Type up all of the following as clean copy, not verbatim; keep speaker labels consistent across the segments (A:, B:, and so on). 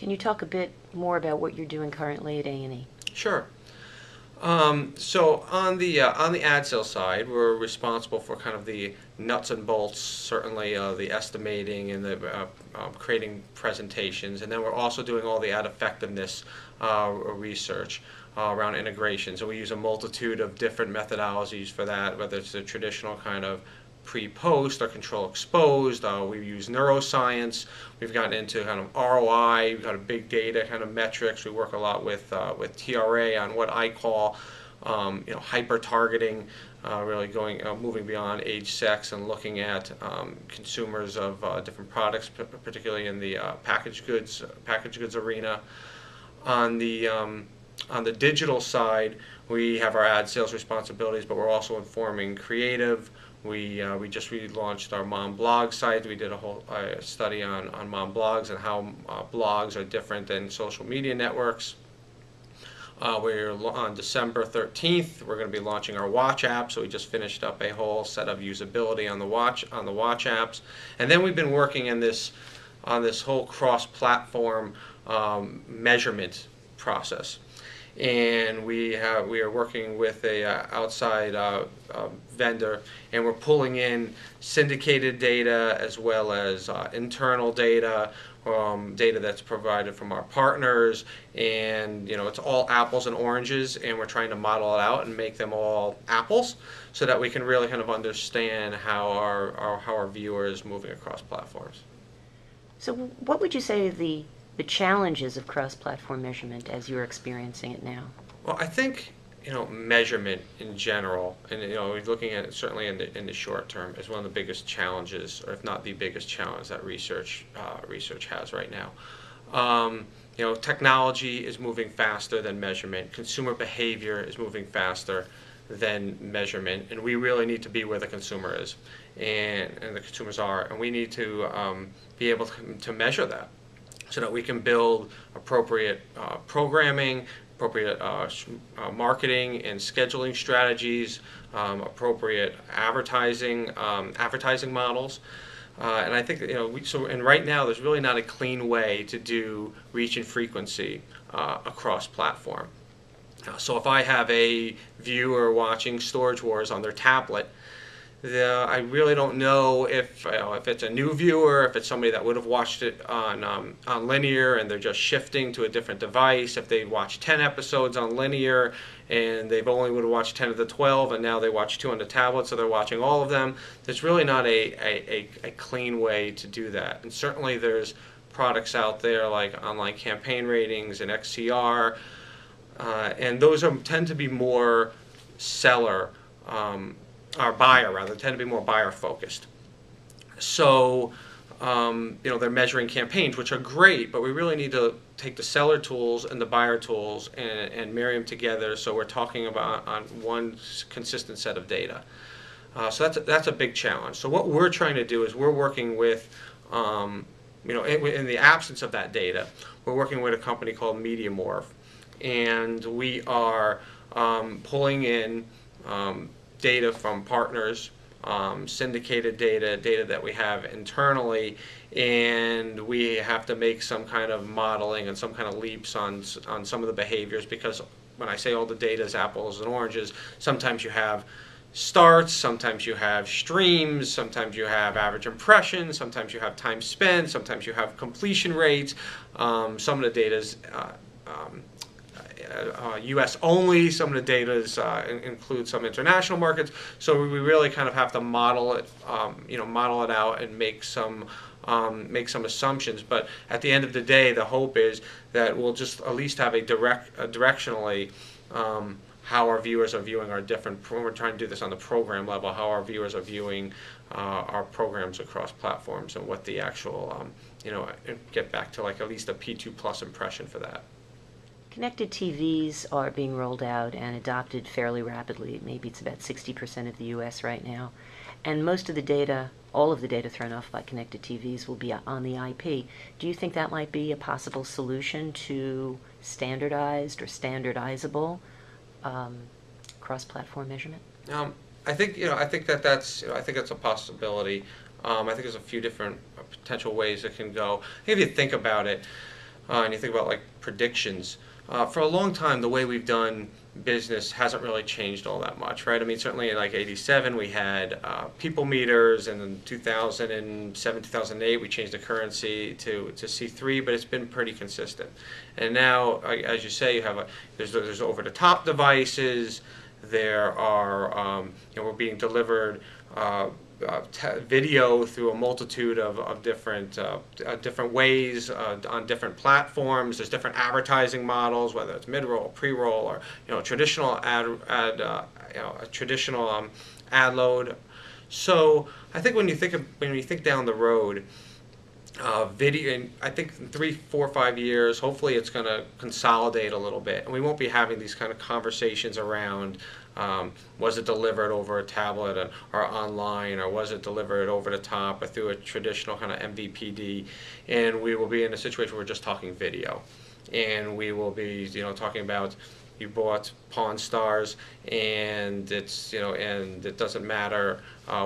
A: Can you talk a bit more about what you're doing currently at A&E?
B: Sure. So on the ad sales side, we're responsible for kind of the nuts and bolts, certainly the estimating and the creating presentations, and then we're also doing all the ad effectiveness research around integration. So we use a multitude of different methodologies for that, whether it's the traditional kind of pre-post or control exposed. We use neuroscience. We've gotten into kind of ROI. We've got a big data kind of metrics. We work a lot with TRA on what I call hyper targeting, really moving beyond age, sex, and looking at consumers of different products, particularly in the packaged goods arena. On the digital side, we have our ad sales responsibilities, but we're also informing creative. We just relaunched our mom blog site. We did a whole study on mom blogs and how blogs are different than social media networks. We're on December 13th. We're going to be launching our watch app. So we just finished up a whole set of usability on the watch apps, and then we've been working on this whole cross-platform measurement process. And we are working with a outside vendor, and we're pulling in syndicated data as well as internal data, data that's provided from our partners, and it's all apples and oranges, and we're trying to model it out and make them all apples so that we can really kind of understand how our viewer is moving across platforms.
A: So what would you say are the challenges of cross-platform measurement as you're experiencing it now?
B: Well, I think measurement in general, and we're looking at it certainly in the short term, is one of the biggest challenges, or if not the biggest challenge that research has right now. Technology is moving faster than measurement. Consumer behavior is moving faster than measurement, and we really need to be where the consumer is, and the consumers are, and we need to be able to measure that, so that we can build appropriate programming, appropriate marketing and scheduling strategies, appropriate advertising models. And I think and right now there's really not a clean way to do reach and frequency across platform. So if I have a viewer watching Storage Wars on their tablet, I really don't know if it's a new viewer, if it's somebody that would have watched it on linear and they're just shifting to a different device, if they watched 10 episodes on linear and they've only would have watched 10 of the 12 and now they watch 2 on the tablet, so they're watching all of them. There's really not a clean way to do that. And certainly there's products out there like online campaign ratings and XCR, and those tend to be more seller, or buyer rather, tend to be more buyer focused. So they're measuring campaigns, which are great, but we really need to take the seller tools and the buyer tools and marry them together, so we're talking about on one consistent set of data. So that's a big challenge. So what we're trying to do is we're working with in the absence of that data, we're working with a company called MediaMorph, and we are pulling in data from partners, syndicated data that we have internally, and we have to make some kind of modeling and some kind of leaps on some of the behaviors, because when I say all the data is apples and oranges, sometimes you have starts, sometimes you have streams, sometimes you have average impressions, sometimes you have time spent, sometimes you have completion rates. Some of the data is U.S. only. Some of the data include some international markets. So we really kind of have to model it, model it out and make some assumptions. But at the end of the day, the hope is that we'll just at least have directionally how our viewers are viewing our different. We're trying to do this on the program level. How our viewers are viewing our programs across platforms, and what the actual get back to like at least a P2 plus impression for that.
A: Connected TVs are being rolled out and adopted fairly rapidly. Maybe it's about 60% of the U.S. right now. And most of the data, all of the data thrown off by connected TVs will be on the IP. Do you think that might be a possible solution to standardized or standardizable cross-platform measurement?
B: I think that's a possibility. I think there's a few different potential ways it can go. If you think about it, and you think about like predictions, for a long time the way we've done business hasn't really changed all that much, right? I mean, certainly in like '87 we had people meters, and in 2007, 2008 we changed the currency to C3, but it's been pretty consistent. And now, as you say, you have there's over-the-top devices. There are we're being delivered video through a multitude of different ways on different platforms. There's different advertising models, whether it's mid-roll, pre-roll, or traditional a traditional ad load. So I think when you think down the road, video, I think in 3, 4, 5 years, hopefully it's going to consolidate a little bit, and we won't be having these kind of conversations around was it delivered over a tablet or online, or was it delivered over the top or through a traditional kind of MVPD, and we will be in a situation where we're just talking video, and we will be talking about you bought Pawn Stars, and and it doesn't matter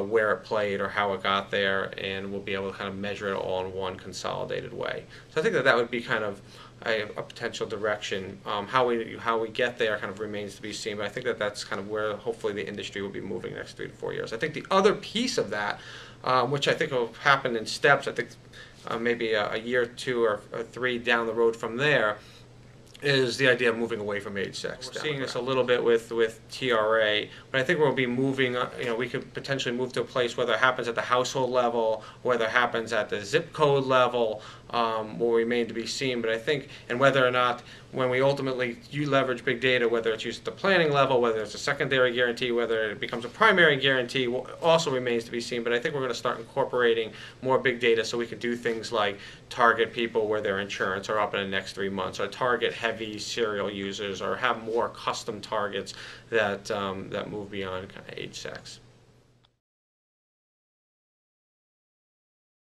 B: where it played or how it got there, and we'll be able to kind of measure it all in one consolidated way. So I think that would be kind of a potential direction. How we get there kind of remains to be seen, but I think that's kind of where hopefully the industry will be moving next 3 to 4 years. I think the other piece of that, which I think will happen in steps, I think maybe a year, 2 or 3 down the road from there, is the idea of moving away from age 6. We're seeing this a little bit with TRA, but I think we'll be moving, we could potentially move to a place, whether it happens at the household level, whether it happens at the zip code level, will remain to be seen. But I think, and whether or not, when we ultimately leverage big data, whether it's used at the planning level, whether it's a secondary guarantee, whether it becomes a primary guarantee, also remains to be seen. But I think we're going to start incorporating more big data so we can do things like target people where their insurance are up in the next 3 months, or target heavy serial users, or have more custom targets that move beyond kind of age 6.